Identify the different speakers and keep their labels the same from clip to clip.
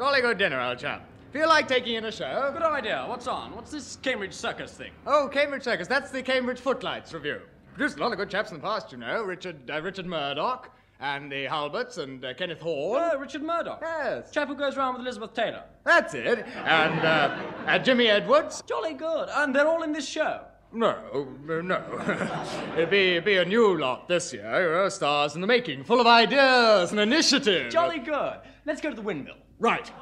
Speaker 1: Jolly good dinner, old chap. Feel like taking in a show?
Speaker 2: Good idea. What's on? What's this Cambridge Circus thing?
Speaker 1: Oh, Cambridge Circus. That's the Cambridge Footlights Revue. Produced a lot of good chaps in the past, you know. Richard Murdoch, and the Halberts, and Kenneth Horne.
Speaker 2: Oh, Richard Murdoch.
Speaker 1: Yes.
Speaker 2: Chap who goes round with Elizabeth Taylor.
Speaker 1: That's it. And Jimmy Edwards.
Speaker 2: Jolly good. And they're all in this show.
Speaker 1: No. It'd be a new lot this year, you know, stars in the making, full of ideas and initiative.
Speaker 2: Jolly good. Let's go to the windmill.
Speaker 1: Right.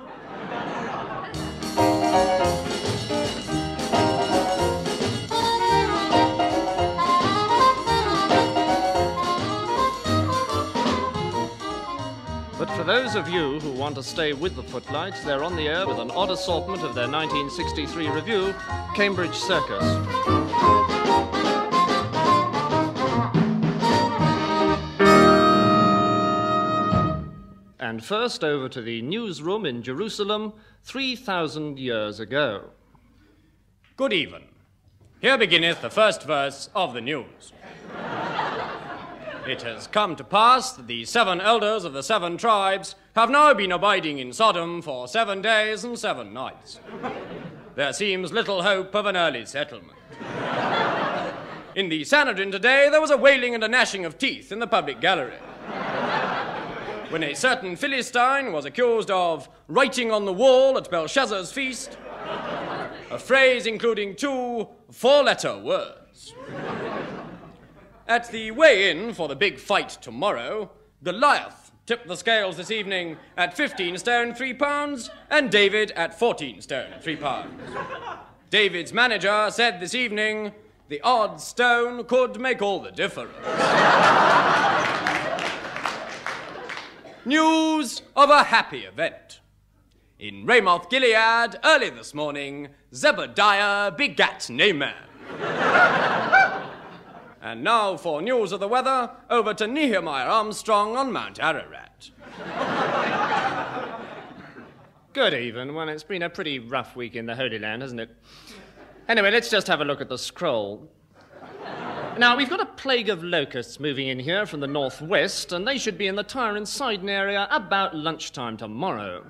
Speaker 3: But for those of you who want to stay with the Footlights, they're on the air with an odd assortment of their 1963 revue, Cambridge Circus. And first over to the newsroom in Jerusalem 3,000 years ago.
Speaker 2: Good even. Here beginneth the first verse of the news. It has come to pass that the 7 elders of the 7 tribes have now been abiding in Sodom for 7 days and 7 nights. There seems little hope of an early settlement. In the Sanhedrin today, there was a wailing and a gnashing of teeth in the public gallery, when a certain Philistine was accused of writing on the wall at Belshazzar's feast a phrase including 2 4-letter words. At the weigh-in for the big fight tomorrow, Goliath tipped the scales this evening at 15 stone 3 pounds and David at 14 stone 3 pounds. David's manager said this evening the odd stone could make all the difference. News of a happy event. In Ramoth, Gilead, early this morning, Zebediah begat Naaman. And now for news of the weather, over to Nehemiah Armstrong on Mount Ararat.
Speaker 3: Good even. Well, it's been a pretty rough week in the Holy Land, hasn't it? Anyway, let's just have a look at the scroll. Now, we've got a plague of locusts moving in here from the northwest, and they should be in the Tyre and Sidon area about lunchtime tomorrow.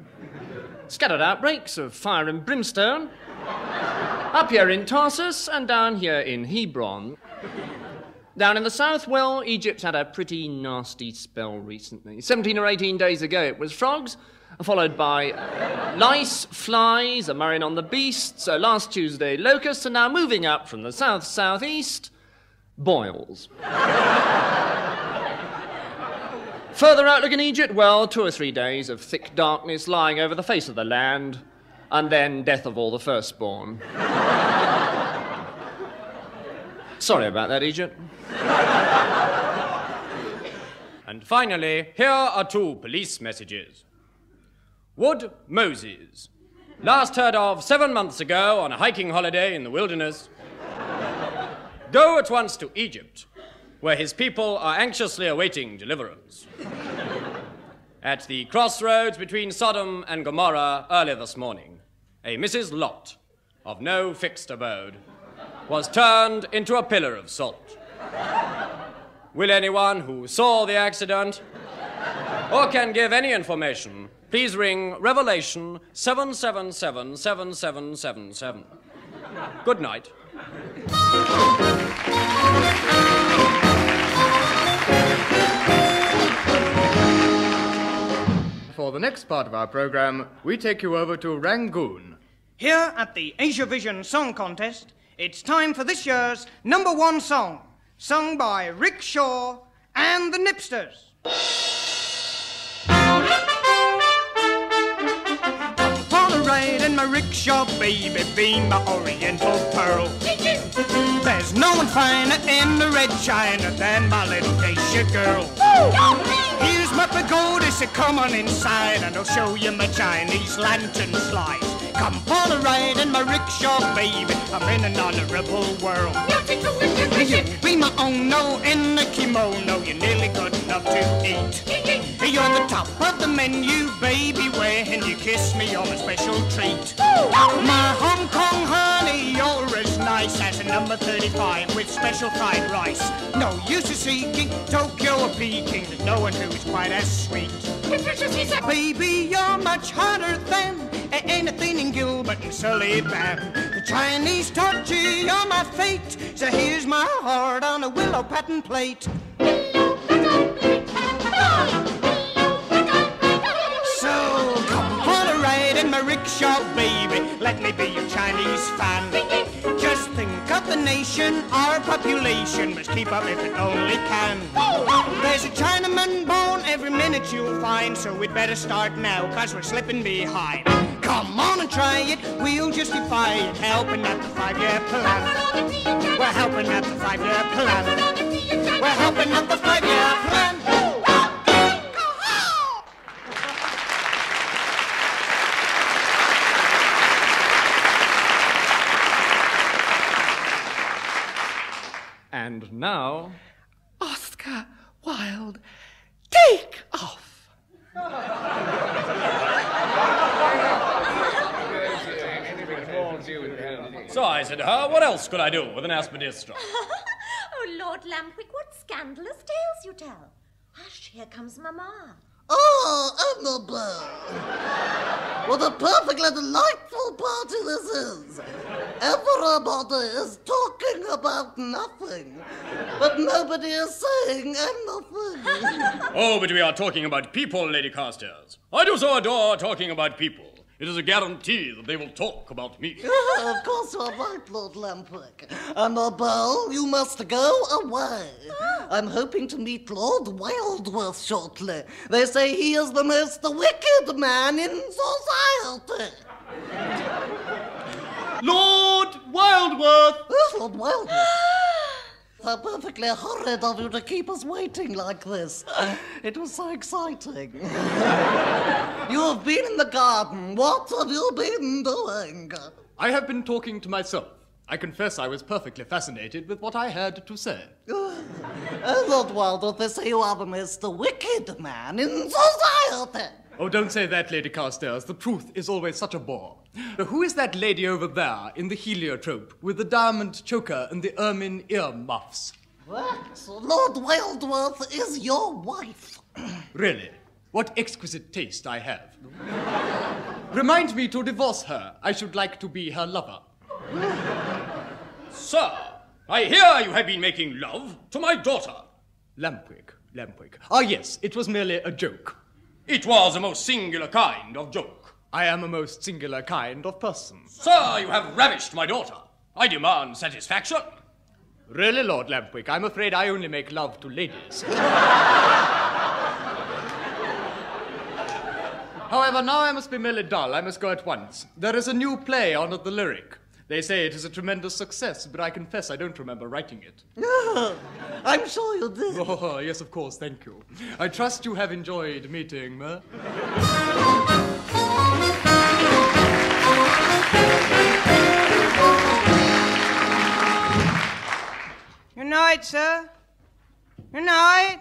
Speaker 3: Scattered outbreaks of fire and brimstone, up here in Tarsus and down here in Hebron. Down in the south, well, Egypt's had a pretty nasty spell recently. 17 or 18 days ago it was frogs, followed by lice, flies, a murrain on the beast, so last Tuesday locusts, and now moving up from the south-southeast, boils. Further outlook in Egypt, well, 2 or 3 days of thick darkness lying over the face of the land, and then death of all the firstborn. Sorry about that, Egypt.
Speaker 2: And finally, here are 2 police messages. Wood Moses, last heard of 7 months ago on a hiking holiday in the wilderness. Go at once to Egypt, where his people are anxiously awaiting deliverance. At the crossroads between Sodom and Gomorrah early this morning, a Mrs. Lot, of no fixed abode, was turned into a pillar of salt. Will anyone who saw the accident or can give any information please ring Revelation 7777777. Good night.
Speaker 1: For the next part of our program, we take you over to Rangoon.
Speaker 4: Here at the Asia Vision Song Contest, it's time for this year's #1 song, sung by Rick Shaw and the Nipsters. On a ride in my rickshaw, baby, be my oriental pearl. There's no one finer in the red china than my little Asia girl. Here's my pagoda, so come on inside and I'll show you my Chinese lantern slice. Come on a ride in my rickshaw, baby, I'm in an honorable world. You be my ono in the kimono, you're nearly good enough to eat. You're the top of the menu, baby, when you kiss me, you're my special treat. My Hong Kong honey, you're as nice as a number 35 with special fried rice. No use of seeking Tokyo or Peking, there's no one who's quite as sweet. Baby, you're much hotter than Sullivan. The Chinese taught you on my fate, so here's my heart on a willow pattern plate. So come for a ride in my rickshaw, baby. Let me be your Chinese fan. Just think of the nation, our population must keep up if it only can. There's a Chinaman born every minute you'll find, so we'd better start now, cause we're slipping behind. Come on and try it, we'll justify it, helping at the 5-year plan. We're helping at the 5-year plan. We're helping at the 5-year plan.
Speaker 3: And now,
Speaker 4: Oscar Wilde, take off.
Speaker 2: So I said to her, what else could I do with an aspidistra?
Speaker 5: Oh, Lord Lampwick, what scandalous tales you tell. Hush, here comes Mamma.
Speaker 6: Oh, Annabelle! What a perfectly delightful party this is. Everybody is talking about nothing, but nobody is saying anything.
Speaker 2: Oh, but we are talking about people, Lady Carstairs. I do so adore talking about people. It is a guarantee that they will talk about me.
Speaker 6: Of course you're right, Lord Lampwick. Annabelle, you must go away. I'm hoping to meet Lord Wildworth shortly. They say he is the most wicked man in society.
Speaker 1: Lord Wildworth!
Speaker 6: Lord Wildworth? How perfectly horrid of you to keep us waiting like this. It was so exciting. You have been in the garden. What have you been doing?
Speaker 1: I have been talking to myself. I confess I was perfectly fascinated with what I had to say.
Speaker 6: Lord Wildworth, they say you are the most wicked man in society.
Speaker 1: Oh, don't say that, Lady Carstairs. The truth is always such a bore. Who is that lady over there in the heliotrope with the diamond choker and the ermine ear muffs?
Speaker 6: What? Lord Wildworth is your wife.
Speaker 1: Really? What exquisite taste I have. Remind me to divorce her. I should like to be her lover.
Speaker 2: Sir, I hear you have been making love to my daughter.
Speaker 1: Lampwick. Ah, yes, it was merely a joke.
Speaker 2: It was a most singular kind of joke.
Speaker 1: I am a most singular kind of person.
Speaker 2: Sir, you have ravished my daughter. I demand satisfaction.
Speaker 1: Really, Lord Lampwick, I'm afraid I only make love to ladies. However, now I must be merely dull. I must go at once. There is a new play on at the Lyric. They say it is a tremendous success, but I confess I don't remember writing it.
Speaker 6: I'm sure you did.
Speaker 1: Oh, yes, of course, thank you. I trust you have enjoyed meeting me.
Speaker 4: Good night, sir. Good night.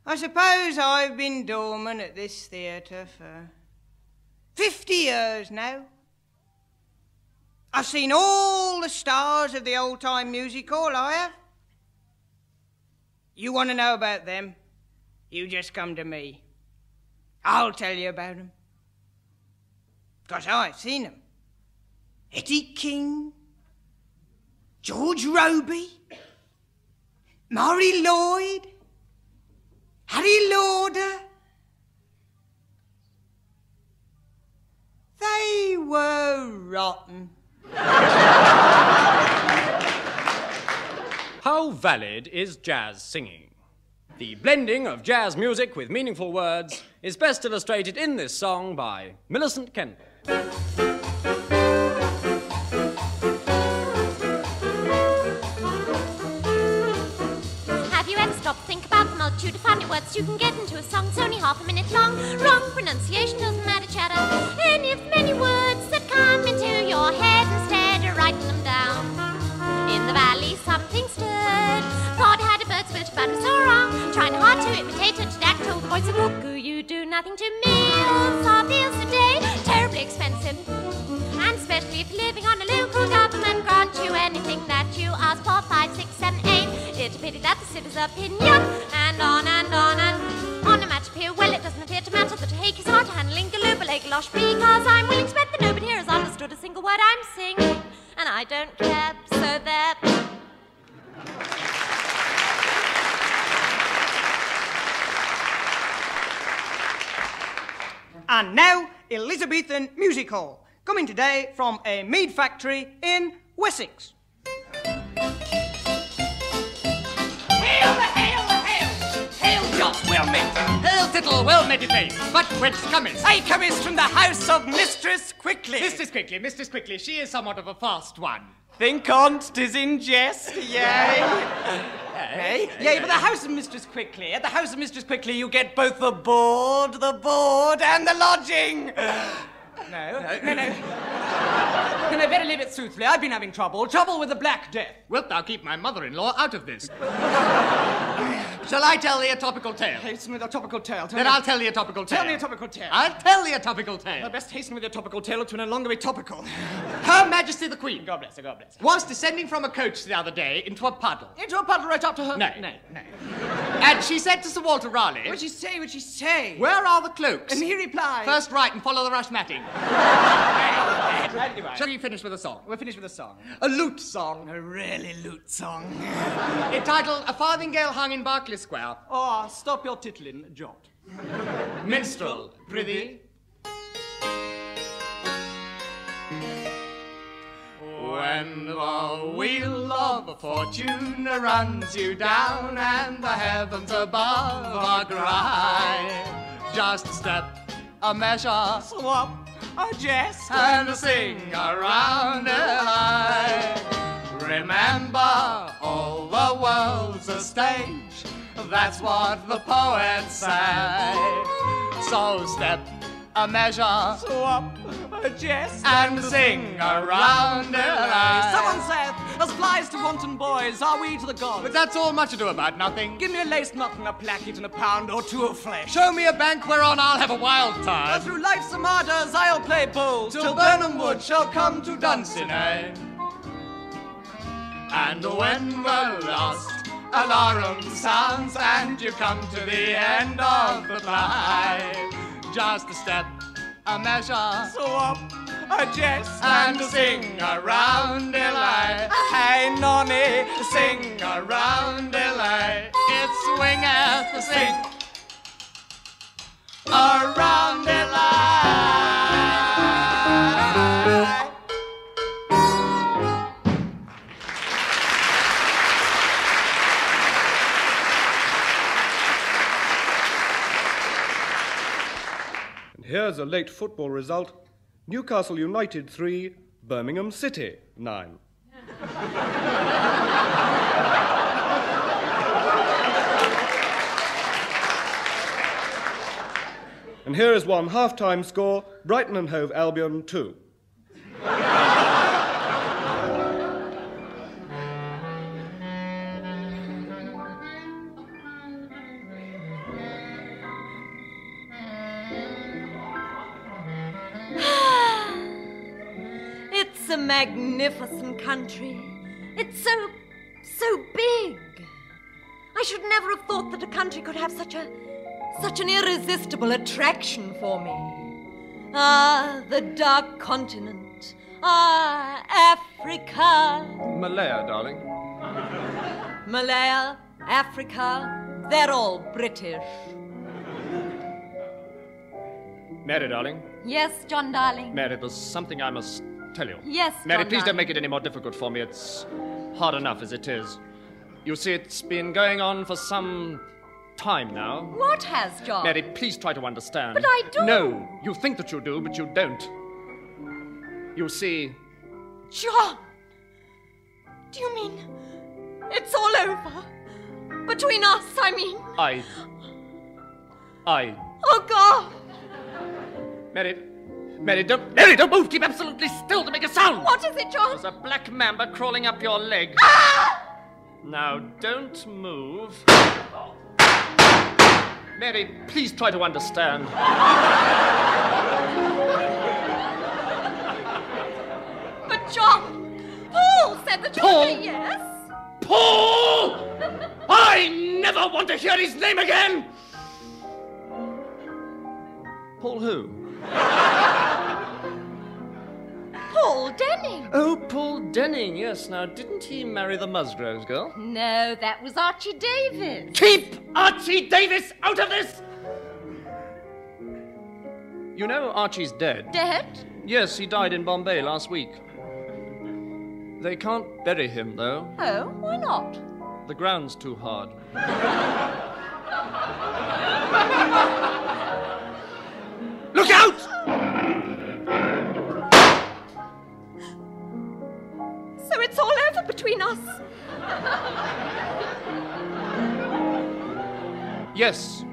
Speaker 4: I suppose I've been doorman at this theatre for 50 years now. I've seen all the stars of the old-time music hall, I have. You want to know about them? You just come to me. I'll tell you about them. 'Cause I've seen them. Eddie King, George Robey, Murray Lloyd, Harry Lauder. They were rotten.
Speaker 2: How valid is jazz singing? The blending of jazz music with meaningful words is best illustrated in this song by Millicent Kendall.
Speaker 5: Have you ever stopped to think about the multitude of funny words you can get into a song that's only half a minute long? Wrong pronunciation doesn't matter, chatter. Any of the many words that come into your head instead of writing them down. In the valley something stirred. Thought had a bird split, but it was so wrong. Trying hard to imitate a dactyl voice of cuckoo. You do nothing to meals or bills today. Terribly expensive. And especially if you're living on a local government grant you anything that you ask for 5, 6, 7, 8. It's a pity that the city's opinion. And on and on and on a match appear. Well, it doesn't appear to matter that a hake is hard to handle in Galoobalake Losh, because I'm willing to bet the nobody here is honest. understood a single word I'm singing, and I don't care, so there.
Speaker 4: And now, Elizabethan Music Hall, coming today from a mead factory in Wessex.
Speaker 7: Hail, Jock, well met.
Speaker 1: Hail, Tittle, well met it be. But whence comest?
Speaker 7: I comest from the house of Mistress Quickly.
Speaker 1: Mistress Quickly, she is somewhat of a fast one.
Speaker 7: Think on't, 'tis in jest, yea. Yea, but the house of Mistress Quickly. At the house of Mistress Quickly you get both the board, and the lodging. No, very little bit soothly. I've been having trouble with the Black Death.
Speaker 1: Wilt thou keep my mother-in-law out of this? Shall I tell thee a topical tale?
Speaker 7: Hasten with a topical tale.
Speaker 1: Then I'll tell thee a topical tale.
Speaker 7: Tell me a topical tale.
Speaker 1: I'll tell thee a topical tale.
Speaker 7: Well, best hasten with your topical tale, or to no longer be topical.
Speaker 1: Her Majesty the Queen.
Speaker 7: God bless her, God bless her.
Speaker 1: Was descending from a coach the other day into a puddle.
Speaker 7: Into a puddle right up to her?
Speaker 1: No.
Speaker 7: No.
Speaker 1: And she said to Sir Walter Raleigh...
Speaker 7: What'd she say?
Speaker 1: Where are the cloaks?
Speaker 7: And he replied...
Speaker 1: First right and follow the rush matting.
Speaker 7: Right.
Speaker 1: Shall we finish with a song?
Speaker 7: We'll finish with a song.
Speaker 1: A lute song.
Speaker 7: A really lute song.
Speaker 1: Entitled A Farthingale Hung in Berkeley Square.
Speaker 7: Oh, stop your tittling, Jot.
Speaker 1: Minstrel, prithee. When the wheel of fortune runs you down and the heavens above are gray, just step a measure,
Speaker 7: Swap, a jest,
Speaker 1: and sing around a line. Remember, all the world's a stage, that's what the poets say. So step a measure,
Speaker 7: swap, a jest,
Speaker 1: and sing around a line.
Speaker 7: Someone saith, as flies to wanton boys, are we to the gods.
Speaker 1: But that's all much ado about nothing.
Speaker 7: Give me a lace knot and a placket and a pound or two of flesh.
Speaker 1: Show me a bank whereon I'll have a wild time.
Speaker 7: Through life's armadas I'll play bowls
Speaker 1: Till Burnham Wood shall come to Dunsinane. And when the last alarum sounds and you come to the end of the play, just a step, a measure,
Speaker 7: swap, a jest,
Speaker 1: and sing around a line.
Speaker 7: Hey, nonny,
Speaker 1: Sing around a line. It swingeth, sing around a line.
Speaker 8: Here's a late football result. Newcastle United 3, Birmingham City 9. And here is one half-time score, Brighton and Hove Albion 2.
Speaker 5: It's a magnificent country. It's so big. I should never have thought that a country could have such an irresistible attraction for me. Ah, the dark continent. Ah, Africa.
Speaker 3: Malaya, darling.
Speaker 5: Malaya, Africa, they're all British.
Speaker 3: Mary, darling.
Speaker 5: Yes, John, darling.
Speaker 3: Mary, there's something I must tell you.
Speaker 5: Yes,
Speaker 3: Mary,
Speaker 5: John,
Speaker 3: please don't
Speaker 5: darling.
Speaker 3: make it any more difficult for me. It's hard enough as it is. You see, it's been going on for some time now.
Speaker 5: What has, John?
Speaker 3: Mary, please try to understand.
Speaker 5: But I do.
Speaker 3: No, you think that you do, but you don't. You see...
Speaker 5: John! Do you mean it's all over? Between us, I mean.
Speaker 3: I...
Speaker 5: Oh, God!
Speaker 3: Mary, don't move! Keep absolutely still to make a sound!
Speaker 5: What is it, John?
Speaker 3: There's a black mamba crawling up your leg.
Speaker 5: Ah!
Speaker 3: Now, don't move. Mary, please try to understand.
Speaker 5: But, John, Paul said that you
Speaker 3: Paul?
Speaker 5: would say yes.
Speaker 3: Paul! I never want to hear his name again! Paul who? Lord Denning, yes. Now, didn't he marry the Musgroves girl?
Speaker 9: No, that was Archie Davis.
Speaker 3: Keep Archie Davis out of this! You know Archie's dead.
Speaker 9: Dead?
Speaker 3: Yes, he died in Bombay last week. They can't bury him, though.
Speaker 9: Oh, why not?
Speaker 3: The ground's too hard. Look out!
Speaker 9: So it's all over between us?
Speaker 3: Yes.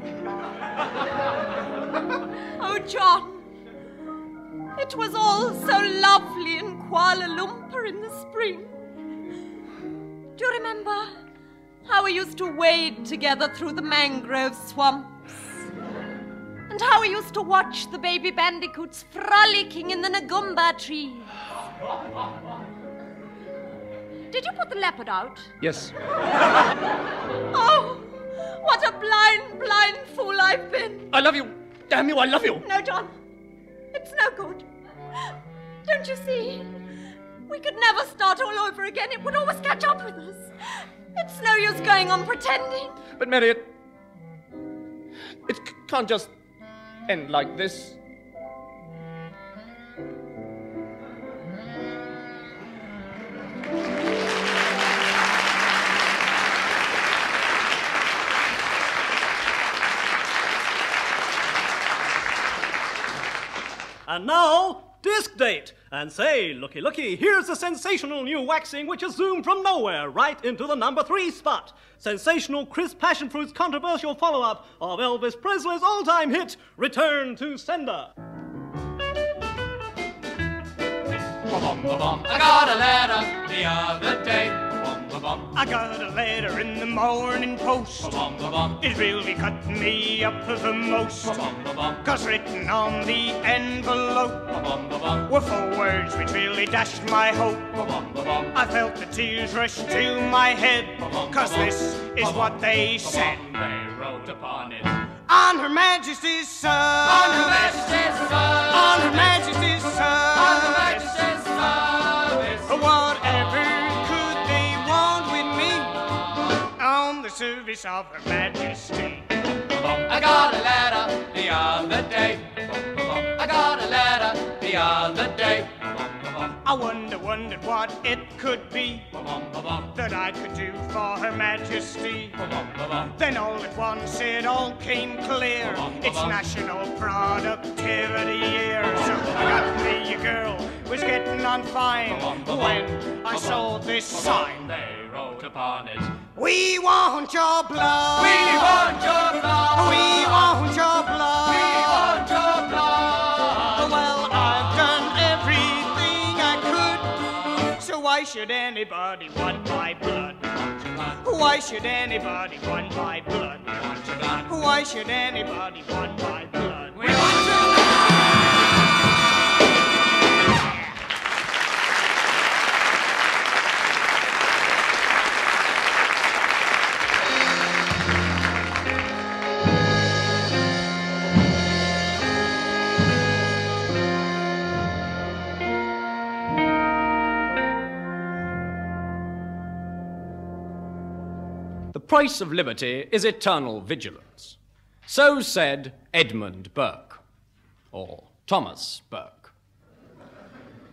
Speaker 9: Oh, John. It was all so lovely in Kuala Lumpur in the spring. Do you remember how we used to wade together through the mangrove swamps? And how we used to watch the baby bandicoots frolicking in the Nagumba trees? Did you put the leopard out?
Speaker 3: Yes.
Speaker 9: Oh, what a blind fool I've been.
Speaker 3: I love you. Damn you, I love you.
Speaker 9: No, John. It's no good. Don't you see? We could never start all over again. It would always catch up with us. It's no use going on pretending.
Speaker 3: But, Mary, it can't just end like this.
Speaker 10: And now, disc date. And say, looky, here's a sensational new waxing which is zoomed from nowhere right into the number 3 spot. Sensational Chris Passionfruit's controversial follow-up of Elvis Presley's all-time hit, Return to Sender.
Speaker 1: I got a letter the other day.
Speaker 4: I got a letter in the Morning Post. It really cut me up the most. 'Cause written on the envelope were 4 words which really dashed my hope. I felt the tears rush to my head, 'cause this is what they said.
Speaker 1: They wrote upon it.
Speaker 4: On Her Majesty's service.
Speaker 1: On Her Majesty's service.
Speaker 4: On Her Majesty's service.
Speaker 1: On Her Majesty's service.
Speaker 4: Whatever could they want with me on the service of Her Majesty?
Speaker 1: I got a letter the other day. I got a letter the other day.
Speaker 4: I wondered what it could be that I could do for Her Majesty. Then all at once it all came clear. It's National Productivity Year. So I got me a girl was getting on fine when I saw this sign.
Speaker 1: They wrote upon it.
Speaker 4: We want your blood.
Speaker 1: We want your blood.
Speaker 4: We want your blood.
Speaker 1: We want your blood.
Speaker 4: Well, I've done everything I could, so why should anybody want my blood? Why should anybody want my blood? Why should anybody want my blood?
Speaker 1: We want your blood.
Speaker 2: The price of liberty is eternal vigilance. So said Edmund Burke, or Thomas Burke,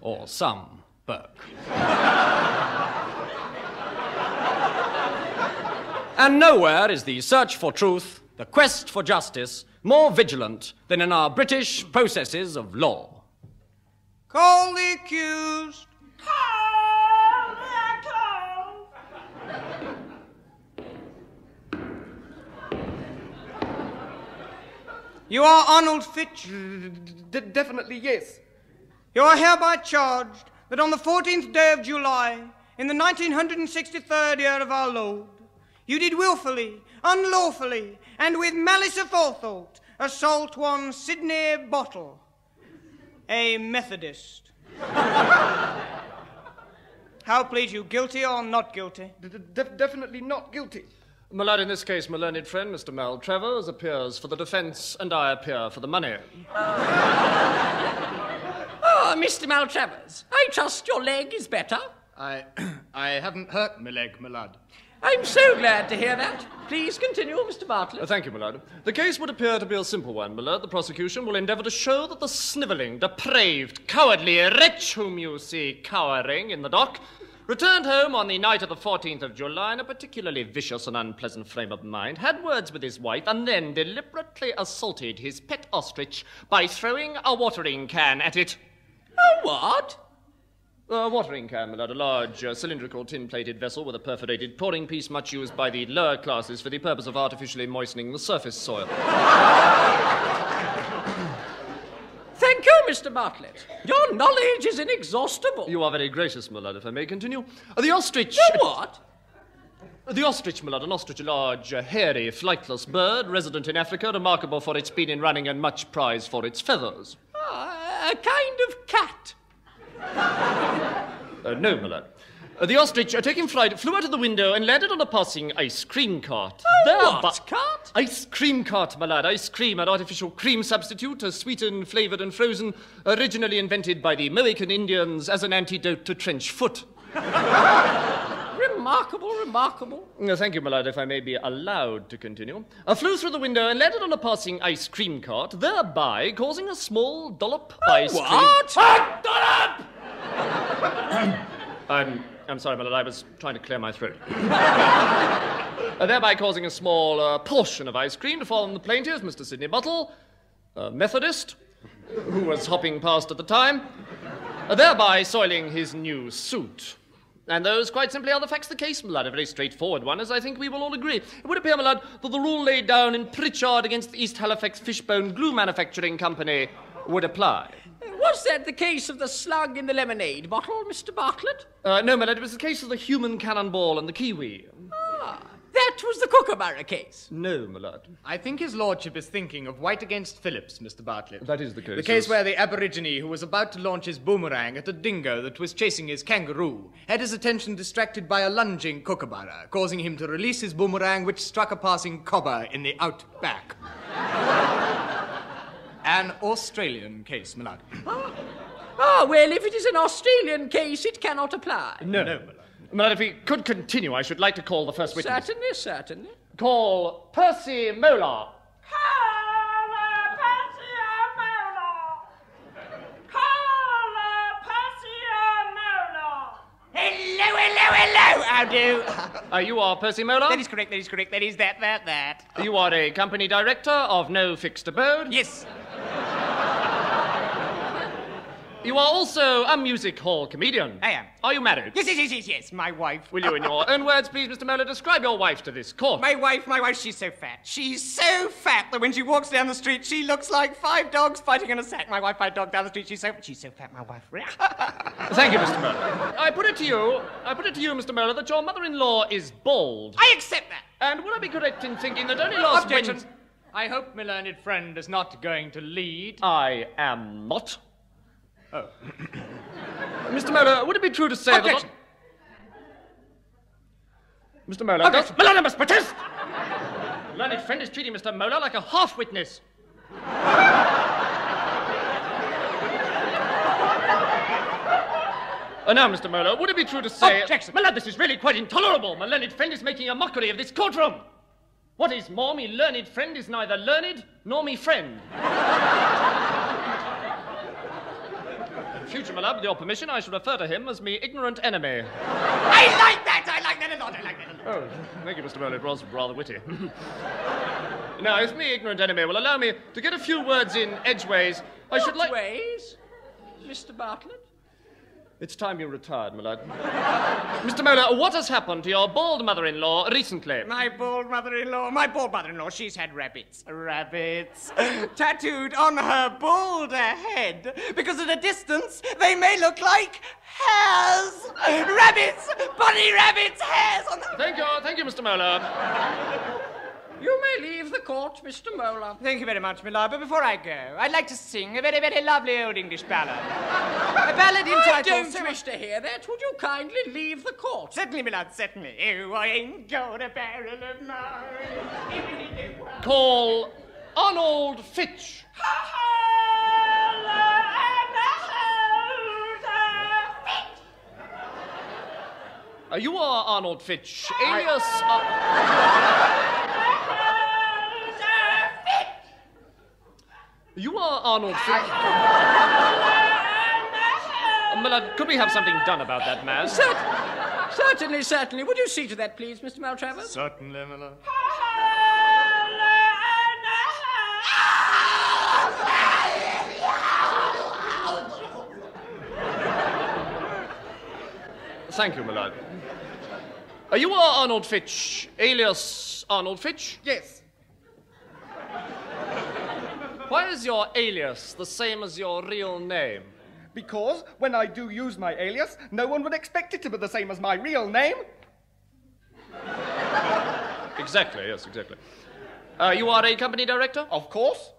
Speaker 2: or some Burke. And nowhere is the search for truth, the quest for justice, more vigilant than in our British processes of law.
Speaker 4: Call the accused. You are Arnold Fitch.
Speaker 8: Definitely yes.
Speaker 4: You are hereby charged that on the 14th day of July, in the 1963rd year of our Lord, you did willfully, unlawfully, and with malice aforethought assault one Sidney Bottle, a Methodist. How plead you, guilty or not guilty?
Speaker 8: Definitely not guilty.
Speaker 3: My lord, in this case, my learned friend, Mr. Mal Travers, appears for the defence, and I appear for the money.
Speaker 2: Oh, Mr. Maltravers, I trust your leg is better.
Speaker 1: I haven't hurt my leg, my lad.
Speaker 2: I'm so glad to hear that. Please continue, Mr. Bartlett.
Speaker 3: Thank you, my lord. The case would appear to be a simple one, my lord. The prosecution will endeavour to show that the snivelling, depraved, cowardly wretch whom you see cowering in the dock returned home on the night of the 14th of July in a particularly vicious and unpleasant frame of mind, had words with his wife, and then deliberately assaulted his pet ostrich by throwing a watering can at it.
Speaker 2: A what?
Speaker 3: A watering can, my lord, a large cylindrical tin-plated vessel with a perforated pouring piece much used by the lower classes for the purpose of artificially moistening the surface soil.
Speaker 2: Thank you, Mr. Bartlett. Your knowledge is inexhaustible.
Speaker 3: You are very gracious, my lord, if I may continue. The ostrich...
Speaker 2: The what?
Speaker 3: The ostrich, my lord, an ostrich, a large, hairy, flightless bird, resident in Africa, remarkable for its speed in running and much prized for its feathers.
Speaker 2: A kind of cat.
Speaker 3: No, my lord. The ostrich, taking flight, flew out of the window and landed on a passing ice cream cart.
Speaker 2: What cart?
Speaker 3: Ice cream cart, my lad. Ice cream, an artificial cream substitute, sweetened, flavoured and frozen, originally invented by the Mohican Indians as an antidote to trench foot.
Speaker 2: Remarkable, remarkable.
Speaker 3: Thank you, my lord, if I may be allowed to continue. Flew through the window and landed on a passing ice cream cart, thereby causing a small dollop ice cream...
Speaker 2: What?
Speaker 3: A dollop! I'm sorry, my lord, I was trying to clear my throat. Thereby causing a small portion of ice cream to fall on the plaintiff, Mr. Sidney Buttle, a Methodist, who was hopping past at the time, thereby soiling his new suit. And those, quite simply, are the facts of the case, my lord. A very straightforward one, as I think we will all agree. It would appear, my lord, that the rule laid down in Pritchard against the East Halifax Fishbone Glue Manufacturing Company would apply.
Speaker 2: Was that the case of the slug in the lemonade bottle, Mr. Bartlett?
Speaker 3: No, my lord, it was the case of the human cannonball and the kiwi.
Speaker 2: That was the Kookaburra case.
Speaker 3: No, my lord.
Speaker 1: I think his lordship is thinking of White against Phillips, Mr. Bartlett.
Speaker 3: That is the case.
Speaker 1: The case where the aborigine who was about to launch his boomerang at a dingo that was chasing his kangaroo had his attention distracted by a lunging kookaburra, causing him to release his boomerang, which struck a passing cobber in the outback. An Australian case, my lord.
Speaker 2: Well, if it is an Australian case, it cannot apply.
Speaker 3: No, my lord. My lord, if we could continue, I should like to call the first witness.
Speaker 2: Certainly, certainly.
Speaker 3: Call Percy Molar.
Speaker 7: Hello, how do?
Speaker 3: You are Percy Molar?
Speaker 7: That is correct, that is that.
Speaker 3: You are a company director of no fixed abode?
Speaker 7: Yes.
Speaker 3: You are also a music hall comedian.
Speaker 7: I am.
Speaker 3: Are you married?
Speaker 7: Yes, my wife.
Speaker 3: Will you, in your own words, please, Mr. Molar, describe your wife to this court?
Speaker 7: My wife, she's so fat. She's so fat that when she walks down the street, she looks like 5 dogs fighting in a sack. My wife, 5 dogs down the street, she's so fat, my wife.
Speaker 3: Thank you, Mr. Molar. I put it to you, Mr. Molar, that your mother-in-law is bald.
Speaker 7: I accept that.
Speaker 3: And would I be correct in thinking that only last
Speaker 1: Objection.
Speaker 3: Wednesday...
Speaker 1: I hope my learned friend is not going to lead.
Speaker 3: I am not.
Speaker 1: Oh.
Speaker 3: Mr. Molar, would it be true to say
Speaker 1: Objection.
Speaker 3: that... Mr. Molar,
Speaker 1: Objection.
Speaker 3: Milan, I must protest! Learned friend is treating Mr. Molar like a half-witness. Now, Mr. Molar, would it be true to say...
Speaker 1: Objection.
Speaker 3: My lad, this is really quite intolerable. My learned friend is making a mockery of this courtroom. What is more, me learned friend is neither learned nor me friend. In future, my lad, with your permission, I shall refer to him as me ignorant enemy.
Speaker 7: I like that a lot.
Speaker 3: Oh, thank you, Mr. Molar. It was rather witty. Now, if me ignorant enemy will allow me to get a few words in edgeways, I should like...
Speaker 2: Edgeways, Mr. Bartlett?
Speaker 3: It's time you retired, my lad. Mr. Molar, what has happened to your bald mother-in-law recently?
Speaker 7: My bald mother-in-law, she's had rabbits, tattooed on her balder head, because at a distance they may look like hairs. Rabbits, bunny rabbits, hairs on the...
Speaker 3: Thank you, Mr. Molar.
Speaker 2: You may leave the court, Mr. Molar.
Speaker 7: Thank you very much, my lord, but before I go, I'd like to sing a very, very lovely old English ballad. A ballad entitled...
Speaker 2: I don't wish to hear that. Would you kindly leave the court?
Speaker 7: Certainly, my lord, certainly. Oh, I ain't got a barrel of mine.
Speaker 3: Call Arnold Fitch. You are Arnold Fitch, alias... You are Arnold Fitch... Millard, could we have something done about that man?
Speaker 2: Certainly. Would you see to that, please, Mr. Maltravers?
Speaker 1: Certainly, Miller.
Speaker 3: Thank you, my lord. You are Arnold Fitch, alias Arnold Fitch?
Speaker 6: Yes.
Speaker 3: Why is your alias the same as your real name?
Speaker 11: Because when I do use my alias, no one would expect it to be the same as my real name.
Speaker 3: Exactly, yes, exactly. You are a company director?
Speaker 11: Of course.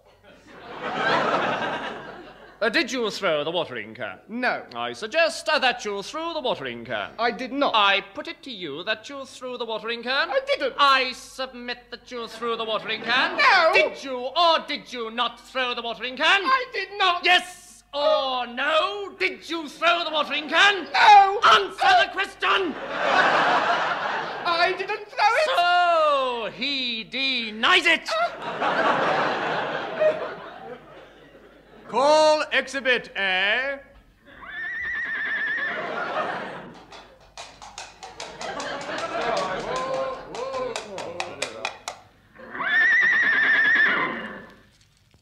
Speaker 3: Did you throw the watering can?
Speaker 11: No.
Speaker 3: I suggest that you threw the watering can.
Speaker 11: I did not.
Speaker 3: I put it to you that you threw the watering can.
Speaker 11: I didn't.
Speaker 3: I submit that you threw the watering can.
Speaker 11: No.
Speaker 3: Did you or did you not throw the watering can?
Speaker 11: I did not.
Speaker 3: Yes or no? Did you throw the watering can?
Speaker 11: No.
Speaker 3: Answer the question.
Speaker 11: I didn't throw it.
Speaker 3: So he denies it.
Speaker 1: Call Exhibit A.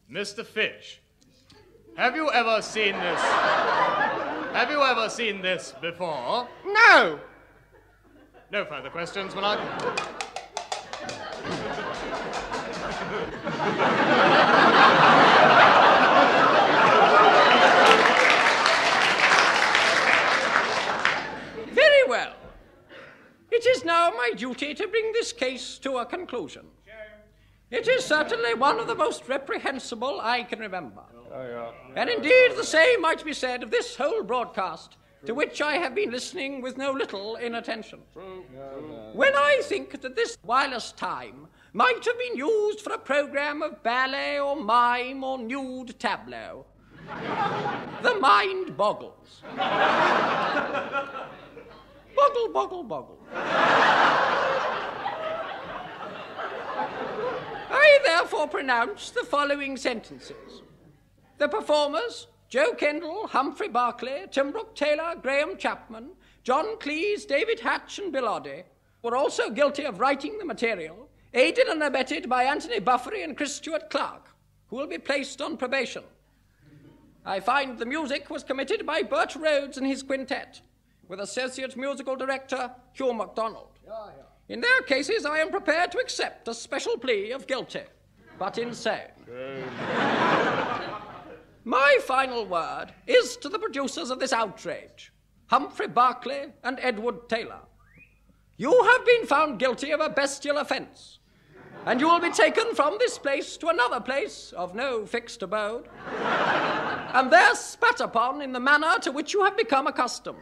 Speaker 1: Mr. Fitch, have you ever seen this? Have you ever seen this before?
Speaker 11: No.
Speaker 1: No further questions, Monty.
Speaker 2: Very well. It is now my duty to bring this case to a conclusion. It is certainly one of the most reprehensible I can remember. And indeed the same might be said of this whole broadcast, to which I have been listening with no little inattention. When I think that this wireless time might have been used for a program of ballet or mime or nude tableau, the mind boggles. Boggle. I therefore pronounce the following sentences. The performers, Joe Kendall, Humphrey Barclay, Tim Brooke-Taylor, Graham Chapman, John Cleese, David Hatch, and Bill Oddie, were also guilty of writing the material, aided and abetted by Anthony Buffery and Chris Stuart Clark, who will be placed on probation. I find the music was committed by Burt Rhodes and his quintet, with Associate Musical Director Hugh MacDonald. In their cases, I am prepared to accept a special plea of guilty, but insane. My final word is to the producers of this outrage, Humphrey Barclay and Edward Taylor. You have been found guilty of a bestial offence, and you will be taken from this place to another place of no fixed abode, and there spat upon in the manner to which you have become accustomed.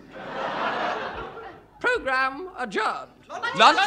Speaker 2: Program adjourned.
Speaker 1: Lunch.